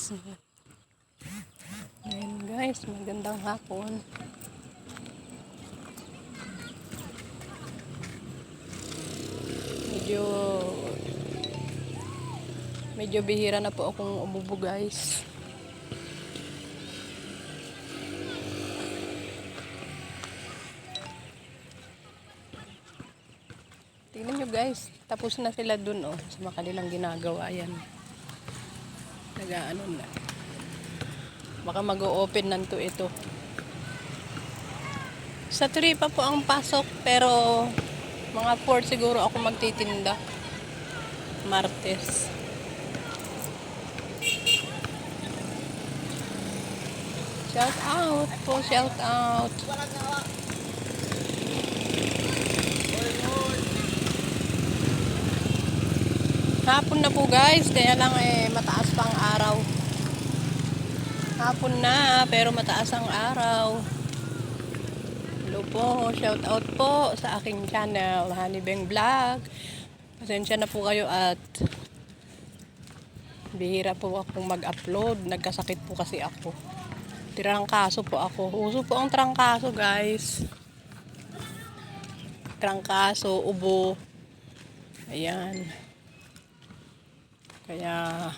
guys. Ayan guys, magandang hapon. Medyo bihira na po akong umubo guys. Tingnan nyo guys, tapos na sila dun sa mga kanilang ginagawa. Yan. Nag-ano na. Baka mag-o-open nanto ito. Sa 3 pa po ang pasok, pero mga 4 siguro ako magtitinda. Martes. Shout out po, shout out. Hapon na po guys, kaya lang mataas pa ang araw. Hapon na, pero mataas ang araw. Hello po, shout out po sa aking channel, Honeybeng Vlog. Pasensya na po kayo at bihira po akong mag-upload. Nagkasakit po kasi ako. Trangkaso po ako. Uso po ang trangkaso guys. Trangkaso, ubo. Ayan. Kaya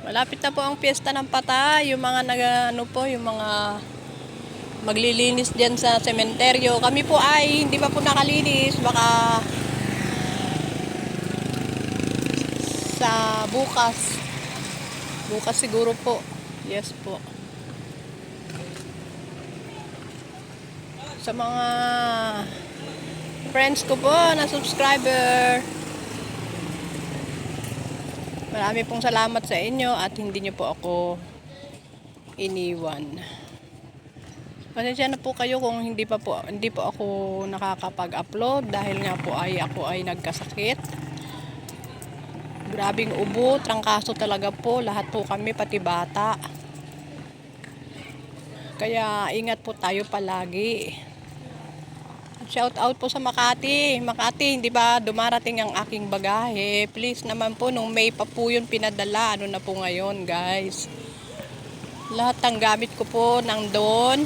malapit na po ang piyesta ng Patay. Yung mga yung mga maglilinis diyan sa sementeryo. Kami po ay hindi pa po nakalinis. Baka sa bukas. Bukas siguro po. Yes po. Sa mga friends ko po na subscriber, marami pong salamat sa inyo at hindi nyo po ako iniwan. Pasensya na po kayo kung hindi po ako nakakapag-upload dahil nga po ako ay nagkasakit. Grabing ubo, trangkaso talaga po, lahat po kami pati bata. Kaya ingat po tayo palagi. Shout out po sa Makati. Makati, hindi ba dumarating ang aking bagahe? Please naman po, nung May pa po yun pinadala. Ano na po ngayon, guys? Lahat ng gamit ko po nandun.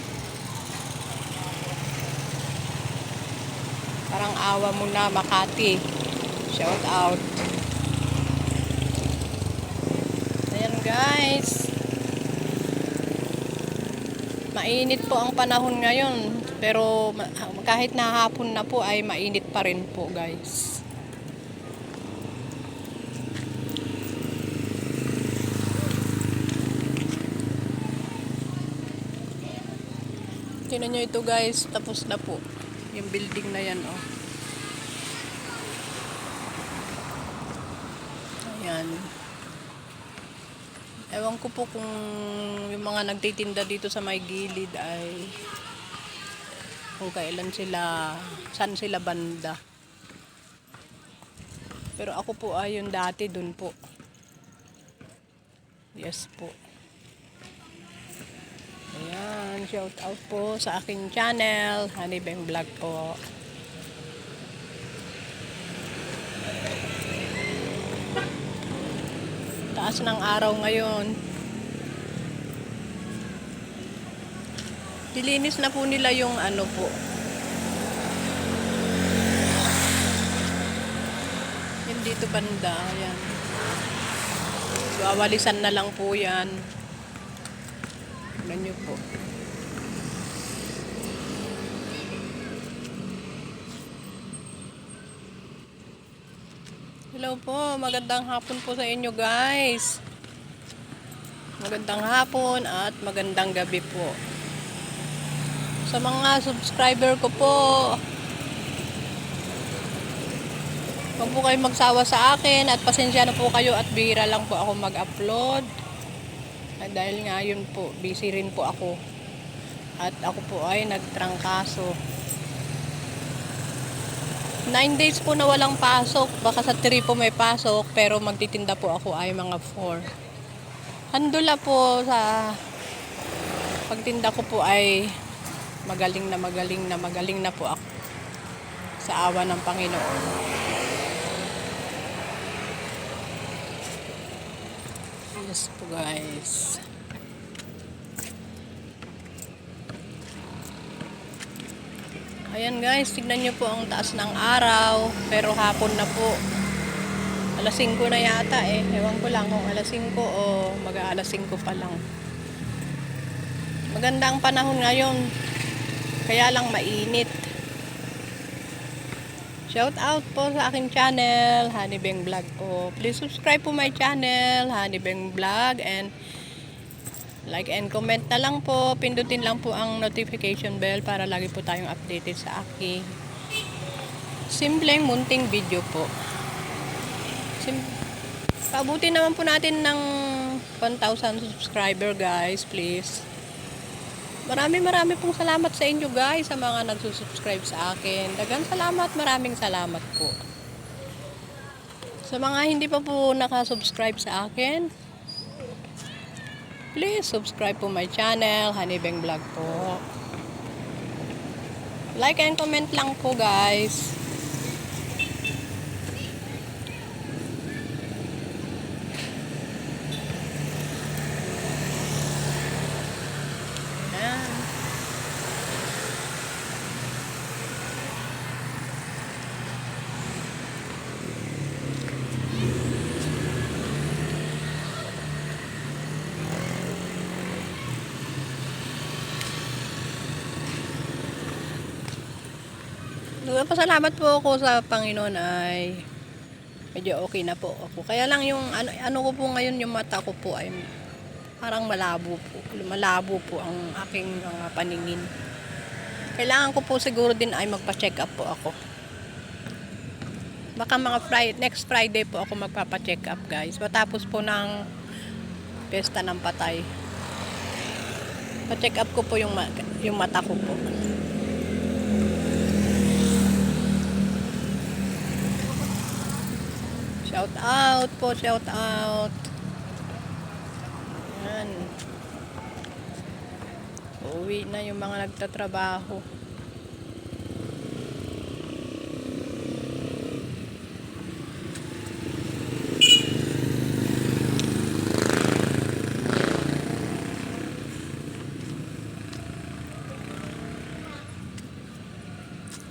Parang awa mo na, Makati. Shout out. Ayan, guys. Mainit po ang panahon ngayon. Pero kahit na hapon na po ay mainit pa rin po guys. Tingnan nyo ito guys, tapos na po. Yung building na yan Ayan. Ewan ko po kung yung mga nagtitinda dito sa may gilid ay kung kailan saan sila banda. Pero ako po ay yung dati dun po. Yes po. Ayan, shout out po sa aking channel, Honeybeng Vlog po. Taas ng araw ngayon. Dilinis na po nila yung po. Yung dito banda, ayan. Wawalisan na lang po yan. Tignan nyo po. Hello po, magandang hapon po sa inyo guys. Magandang hapon at magandang gabi po. Sa mga subscriber ko po, huwag po kayo magsawa sa akin at pasensya na po kayo at bihira lang po ako mag-upload. Dahil nga yun po, busy rin po ako. At ako po ay nagtrangkaso. 9 days po na walang pasok. Baka sa 3 po may pasok, pero magtitinda po ako ay mga 4. Handula po sa pagtinda ko po ay magaling na po ako sa awa ng Panginoon. Yes po guys. Ayan guys, tignan nyo po ang taas ng araw. Pero hapon na po. Alas 5 na yata eh. Ewan ko lang kung alas 5 o mag-aalas 5 pa lang. Maganda ang panahon ngayon. Kaya lang mainit. Shout out po sa aking channel, Honeybeng Vlog po. Please subscribe po my channel, Honeybeng Vlog, and like and comment na lang po. Pindutin lang po ang notification bell para lagi po tayong updated sa aking simpleng munting video po. Pabuti naman po natin ng 1,000 subscriber guys, please. Marami pong salamat sa inyo guys, sa mga nagsusubscribe sa akin. Dagang salamat, maraming salamat po. Sa mga hindi pa po nakasubscribe sa akin, please subscribe po my channel, Honeybeng Vlog po. Like and comment lang po guys. Pasalamat po ako sa Panginoon ay medyo okay na po ako. Kaya lang yung ano ko po ngayon, yung mata ko po ay parang malabo po. Malabo po ang aking mga paningin. Kailangan ko po siguro din ay magpa-check up po ako. Baka next Friday po ako magpapa-check up guys. Matapos po ng pesta ng patay. Pa-check up ko po yung mata ko po. Shout out po, shout out. Yan. Uuwi na yung mga nagtatrabaho.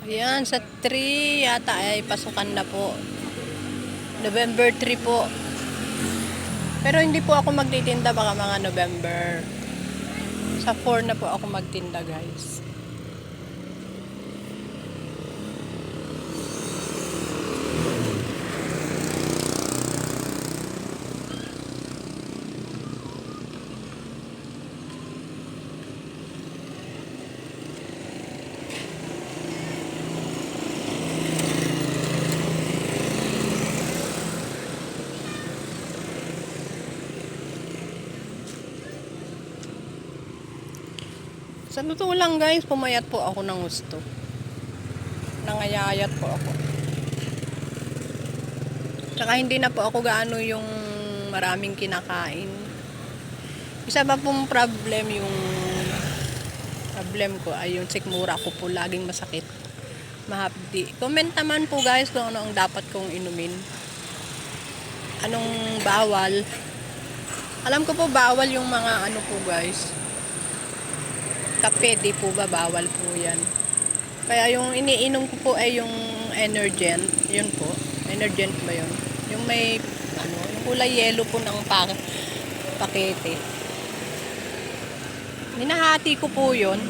Ayan, sa 3 yata ay pasukan na po. November 3 po. Pero hindi po ako magtitinda, baka mga November. Sa 4 na po ako magtinda guys. Sa totoo lang guys, pumayat po ako ng gusto. Nangayayat po ako. Tsaka hindi na po ako gaano yung maraming kinakain. Isa pa pong problem ko ay yung sikmura ko po laging masakit. Mahapdi. Comment naman po guys kung ano ang dapat kong inumin. Anong bawal. Alam ko po bawal yung mga ano po guys. Kape, di po ba bawal po yan. Kaya yung iniinom ko po ay yung Energent. Yun po. Energent ba yun? Yung may yung kulay yellow po ng pakete. Hinahati ko po yun.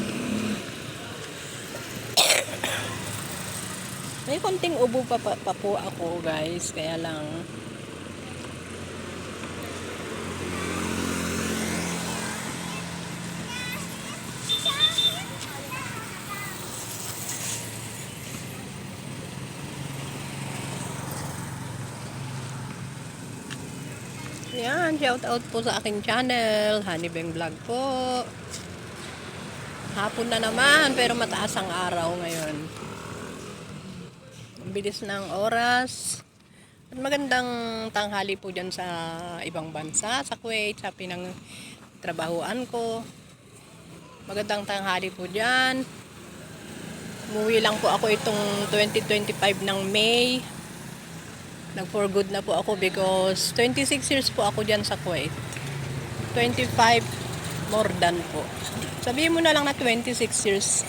May konting ubo pa po ako guys. Kaya lang yan, shout out po sa aking channel, Honeybeng Vlog po. Hapon na naman, pero mataas ang araw ngayon. Ang bilis ng oras. At magandang tanghali po dyan sa ibang bansa, sa Kuwait, sa pinangtrabahuan ko. Magandang tanghali po dyan. Umuwi lang po ako itong 2025 ng May. Nag for good na po ako because 26 years po ako dyan sa Kuwait. 25 more than po. Sabihin mo na lang na 26 years.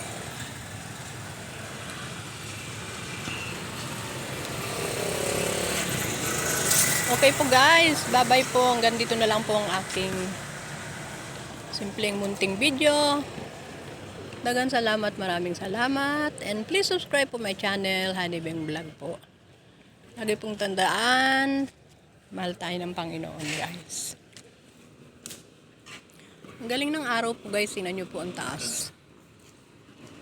Okay po guys, bye-bye po. Hanggang dito na lang po ang aking simpleng munting video. Dagan salamat, maraming salamat. And please subscribe po my channel, Honeybeng Vlog po. Lagi pong tandaan, mahal tayo ng Panginoon guys. Ang galing ng araw po guys, tingnan nyo po ang taas.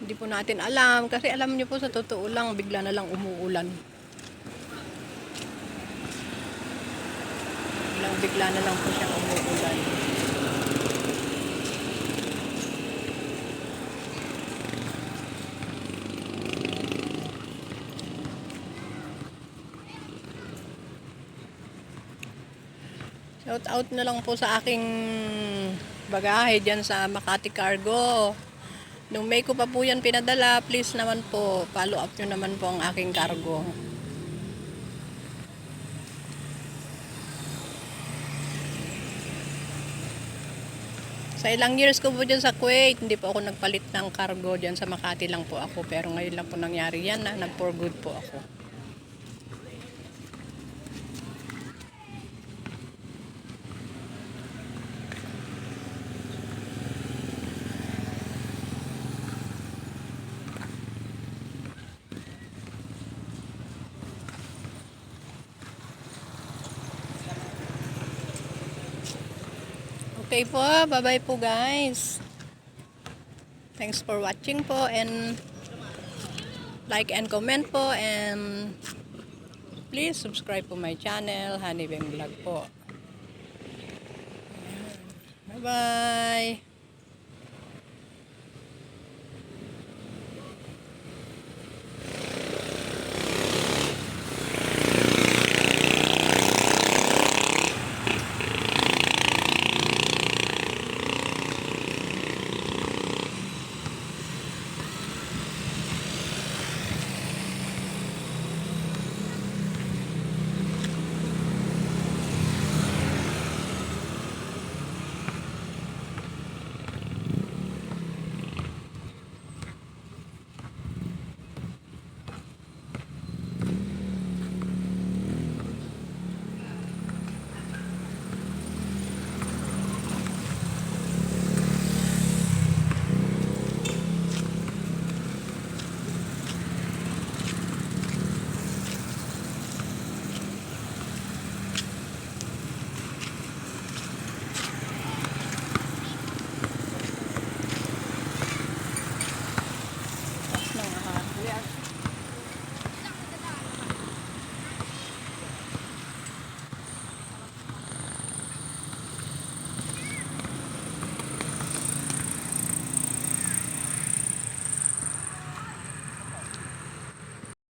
Hindi po natin alam, kasi alam nyo po sa totoo lang, bigla na lang umuulan. Bigla na lang po siyang umuulan. Shout out na lang po sa aking bagahe dyan sa Makati Cargo. Nung May ko pa po yan pinadala, please naman po, follow up nyo naman po ang aking cargo. Sa ilang years ko po dyan sa Kuwait, hindi po ako nagpalit ng cargo dyan sa Makati lang po ako. Pero ngayon lang po nangyari yan na nag-for good po ako. Okay po, bye-bye po guys. Thanks for watching po and like and comment po and please subscribe po my channel, Honeybeng Vlog po. Bye-bye.